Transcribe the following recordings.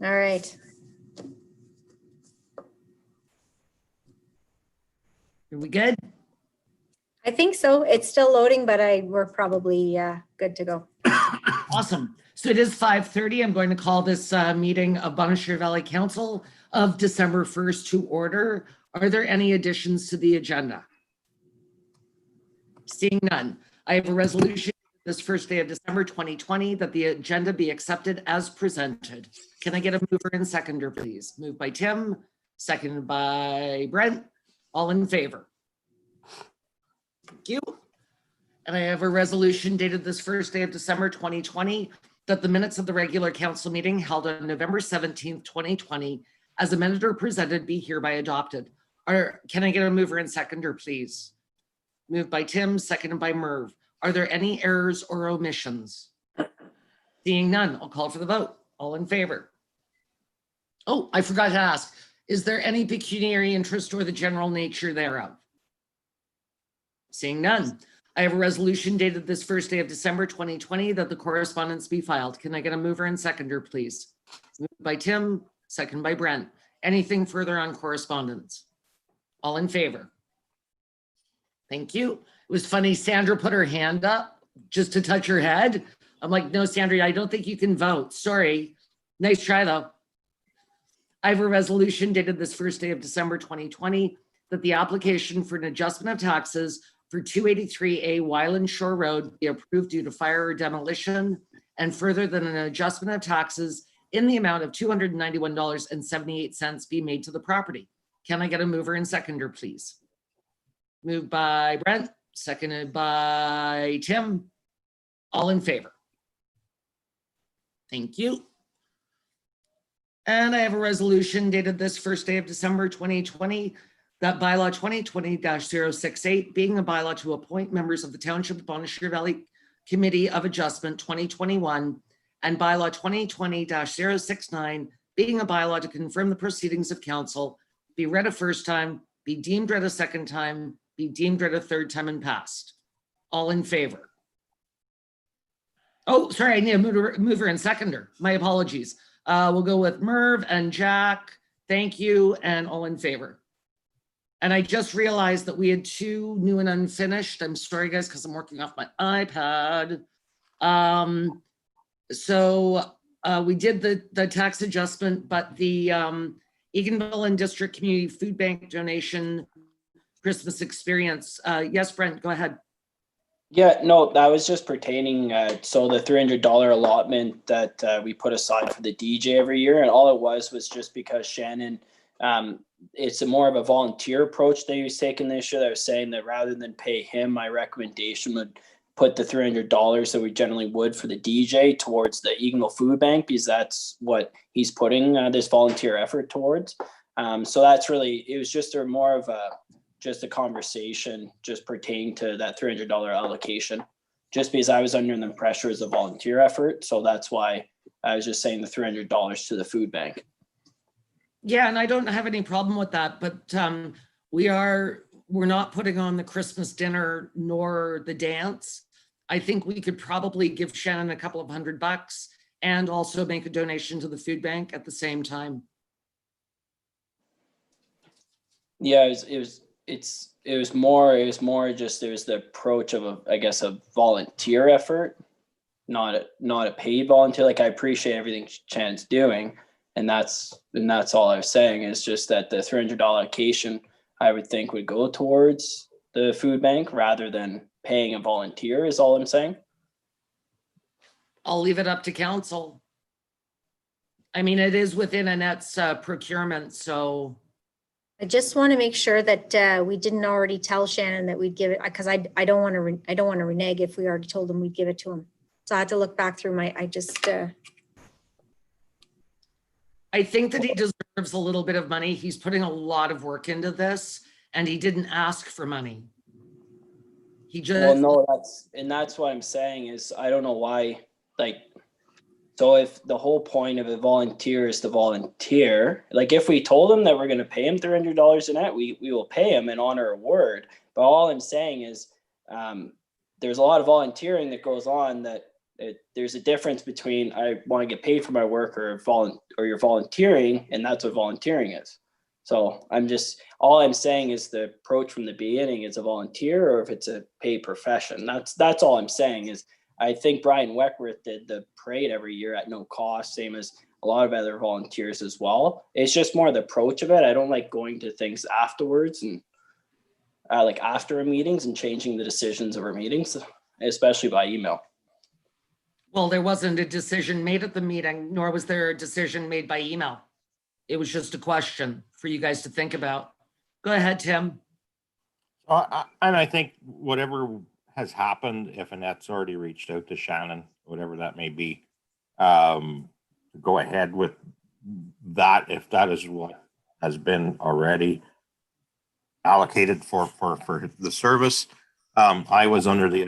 All right. Are we good? I think so. It's still loading, but we're probably good to go. Awesome. So it is 5:30. I'm going to call this meeting of Bonnechere Valley Council of December 1st to order. Are there any additions to the agenda? Seeing none, I have a resolution this first day of December 2020 that the agenda be accepted as presented. Can I get a mover and seconder, please? Moved by Tim, seconded by Brent. All in favor? Thank you. And I have a resolution dated this first day of December 2020 that the minutes of the regular council meeting held on November 17th, 2020, as amended or presented, be hereby adopted. Can I get a mover and seconder, please? Moved by Tim, seconded by Merv. Are there any errors or omissions? Seeing none, I'll call for the vote. All in favor? Oh, I forgot to ask, is there any pecuniary interest or the general nature thereof? Seeing none, I have a resolution dated this first day of December 2020 that the correspondence be filed. Can I get a mover and seconder, please? Moved by Tim, second by Brent. Anything further on correspondence? All in favor? Thank you. It was funny, Sandra put her hand up just to touch her head. I'm like, no, Sandra, I don't think you can vote. Sorry. Nice try, though. I have a resolution dated this first day of December 2020 that the application for an adjustment of taxes for 283A Wyland Shore Road be approved due to fire or demolition, and further than an adjustment of taxes in the amount of $291.78 be made to the property. Can I get a mover and seconder, please? Moved by Brent, seconded by Tim. All in favor? Thank you. And I have a resolution dated this first day of December 2020 that bylaw 2020-068 being a bylaw to appoint members of the Township of Bonnechere Valley Committee of Adjustment 2021 and bylaw 2020-069 being a bylaw to confirm the proceedings of council be read a first time, be deemed read a second time, be deemed read a third time and passed. All in favor? Oh, sorry, I need a mover and seconder. My apologies. We'll go with Merv and Jack. Thank you, and all in favor. And I just realized that we had two new and unfinished. I'm sorry, guys, because I'm working off my iPad. We did the tax adjustment, but the Eganville and District Community Food Bank donation Christmas experience. Yes, Brent, go ahead. Yeah, no, that was just pertaining, so the $300 allotment that we put aside for the DJ every year, and all it was just because Shannon, it's more of a volunteer approach that he was taking this year. That was saying that rather than pay him, my recommendation would put the $300 that we generally would for the DJ towards the Eganville Food Bank, because that's what he's putting this volunteer effort towards. So that's really, it was just more of a conversation just pertaining to that $300 allocation, just because I was under the pressure as a volunteer effort. So that's why I was just saying the $300 to the food bank. Yeah, and I don't have any problem with that, but we're not putting on the Christmas dinner nor the dance. I think we could probably give Shannon a couple of $100 and also make a donation to the food bank at the same time. Yeah, it was more just the approach of a volunteer effort, not a paid volunteer. Like, I appreciate everything Shannon's doing, and that's all I was saying, is just that the $300 allocation I would think would go towards the food bank rather than paying a volunteer, is all I'm saying. I'll leave it up to council. I mean, it is within Annette's procurement, so. I just want to make sure that we didn't already tell Shannon that we'd give it, because I don't want to renege if we already told him we'd give it to him. So I had to look back through I think that he deserves a little bit of money. He's putting a lot of work into this, and he didn't ask for money. He just. Well, no, that's what I'm saying is, I don't know why, like, so if the whole point of a volunteer is to volunteer, like, if we told him that we're going to pay him $300 a night, we will pay him and honor a word. But all I'm saying is, there's a lot of volunteering that goes on that There's a difference between I want to get paid for my work or you're volunteering, and that's what volunteering is. So all I'm saying is the approach from the beginning is a volunteer or if it's a paid profession. That's all I'm saying is I think Brian Weckworth did the parade every year at no cost, same as a lot of other volunteers as well. It's just more the approach of it. I don't like going to things afterwards and like after our meetings and changing the decisions of our meetings, especially by email. Well, there wasn't a decision made at the meeting, nor was there a decision made by email. It was just a question for you guys to think about. Go ahead, Tim. And I think whatever has happened, if Annette's already reached out to Shannon, whatever that may be, go ahead with that if that is what has been already allocated for the service. I was under the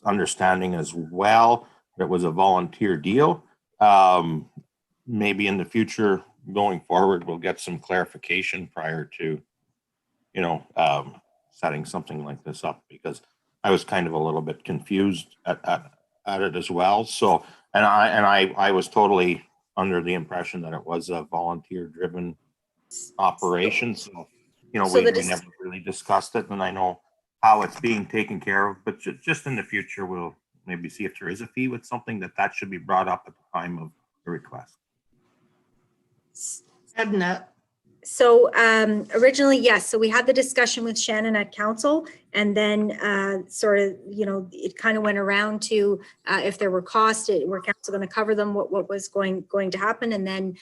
understanding as well that it was a volunteer deal. Maybe in the future going forward, we'll get some clarification prior to, setting something like this up, because I was kind of a little bit confused at it as well. So, and I was totally under the impression that it was a volunteer driven operation. So, we never really discussed it, and I know how it's being taken care of, but just in the future, we'll maybe see if there is a fee with something that should be brought up at the time of the request. Annette. So originally, yes. So we had the discussion with Shannon at council, and then sort of, it kind of went around to if there were costs, were council going to cover them, what was going to happen. And then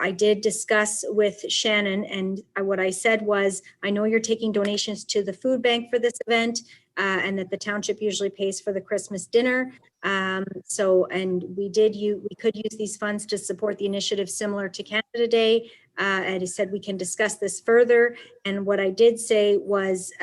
I did discuss with Shannon, and what I said was, I know you're taking donations to the food bank for this event, and that the township usually pays for the Christmas dinner. And we could use these funds to support the initiative similar to Canada Day. And he said we can discuss this further. And what I did say was,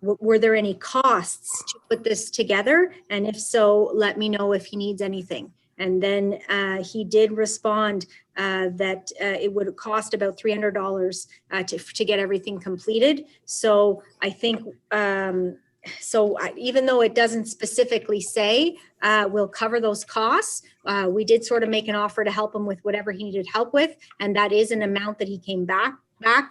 were there any costs to put this together? And if so, let me know if he needs anything. And then he did respond that it would cost about $300 to get everything completed. So I think, even though it doesn't specifically say we'll cover those costs, we did sort of make an offer to help him with whatever he needed help with. And that is an amount that he came back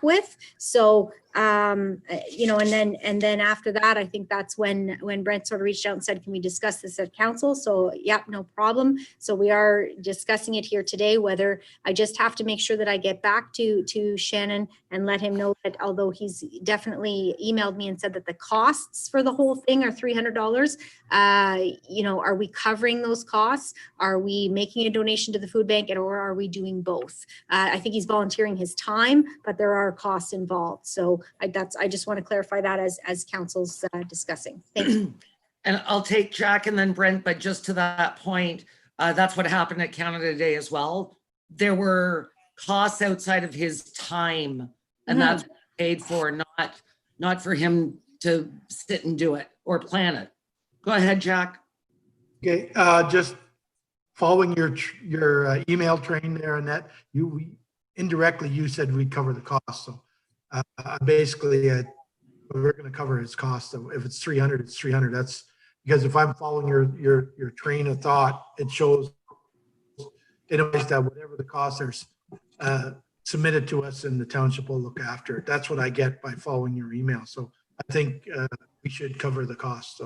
with. So, and then after that, I think that's when Brent sort of reached out and said, can we discuss this at council? So yeah, no problem. So we are discussing it here today, whether I just have to make sure that I get back to Shannon and let him know that although he's definitely emailed me and said that the costs for the whole thing are $300, are we covering those costs? Are we making a donation to the food bank, or are we doing both? I think he's volunteering his time, but there are costs involved. So I just want to clarify that as council's discussing. Thank you. And I'll take Jack and then Brent, but just to that point, that's what happened at Canada Day as well. There were costs outside of his time, and that's paid for, not for him to sit and do it or plan it. Go ahead, Jack. Okay, just following your email train there, Annette, indirectly you said we'd cover the cost. So basically, we're going to cover his cost. So if it's 300, it's 300. That's because if I'm following your train of thought, it shows that whatever the costs are submitted to us, and the township will look after it. That's what I get by following your email. So I think we should cover the cost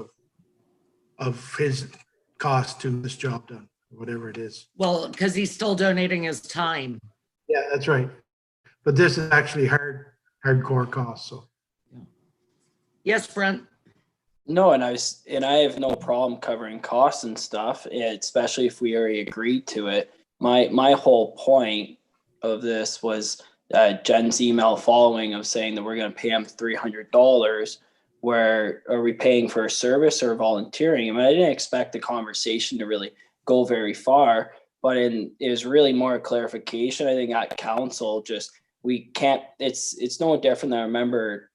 of his cost to this job done, whatever it is. Well, because he's still donating his time. Yeah, that's right. But this is actually hardcore cost. So Yes, Brent. No, and I have no problem covering costs and stuff, especially if we already agreed to it. My whole point of this was Jen's email following of saying that we're going to pay him $300. Where are we paying for a service or volunteering? I mean, I didn't expect the conversation to really go very far, but it was really more clarification. I think at council, we can't. It's no different than I remember.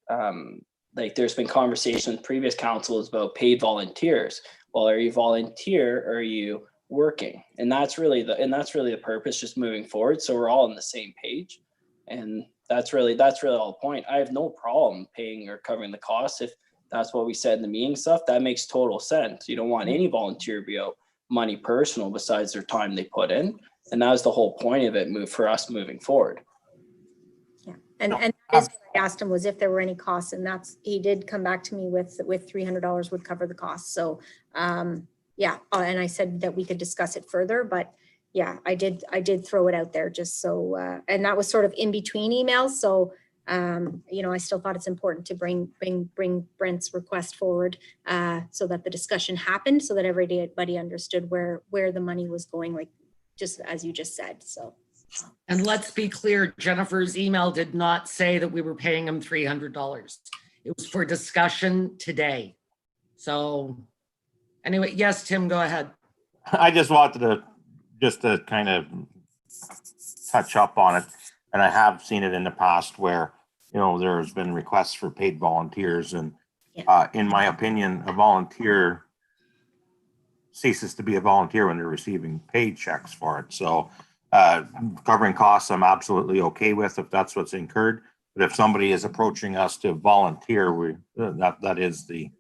Like there's been conversation with previous councils about paid volunteers. Well, are you volunteer or are you working? And that's really the purpose, just moving forward. So we're all on the same page, and that's really the whole point. I have no problem paying or covering the costs if That's what we said in the meeting stuff. That makes total sense. You don't want any volunteer to be out money personal besides their time they put in. And that was the whole point of it for us moving forward. Yeah, and that is what I asked him, was if there were any costs, and he did come back to me with $300 would cover the costs. So yeah, and I said that we could discuss it further, but yeah, I did throw it out there just so, and that was sort of in between emails. So you know, I still thought it's important to bring Brent's request forward so that the discussion happened, so that everybody understood where the money was going, like just as you just said. So. And let's be clear, Jennifer's email did not say that we were paying him $300. It was for discussion today. So anyway, yes, Tim, go ahead. I just wanted to kind of touch up on it. And I have seen it in the past where, you know, there's been requests for paid volunteers. And in my opinion, a volunteer ceases to be a volunteer when they're receiving paid checks for it. So covering costs, I'm absolutely okay with if that's what's incurred. But if somebody is approaching us to volunteer, that is the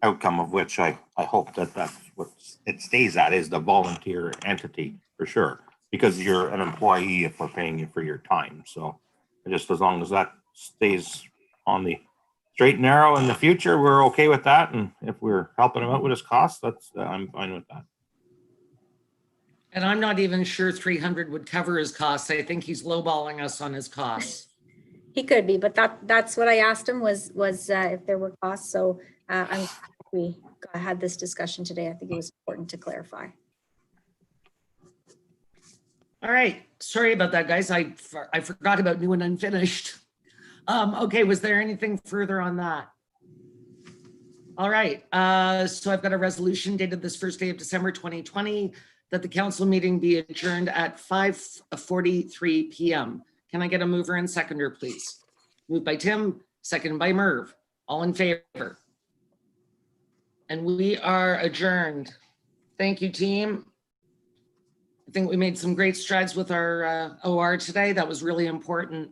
outcome of which I hope that's what it stays at, is the volunteer entity for sure, because you're an employee if we're paying you for your time. So just as long as that stays on the straight and narrow in the future, we're okay with that. And if we're helping him out with his costs, I'm fine with that. And I'm not even sure 300 would cover his costs. I think he's lowballing us on his costs. He could be, but that's what I asked him was if there were costs. So we had this discussion today. I think it was important to clarify. All right. Sorry about that, guys. I forgot about new and unfinished. Okay. Was there anything further on that? All right. So I've got a resolution dated this first day of December 2020 that the council meeting be adjourned at 5:43 p.m. Can I get a mover and seconder, please? Moved by Tim, seconded by Merv. All in favor? And we are adjourned. Thank you, team. I think we made some great strides with our OR today. That was really important.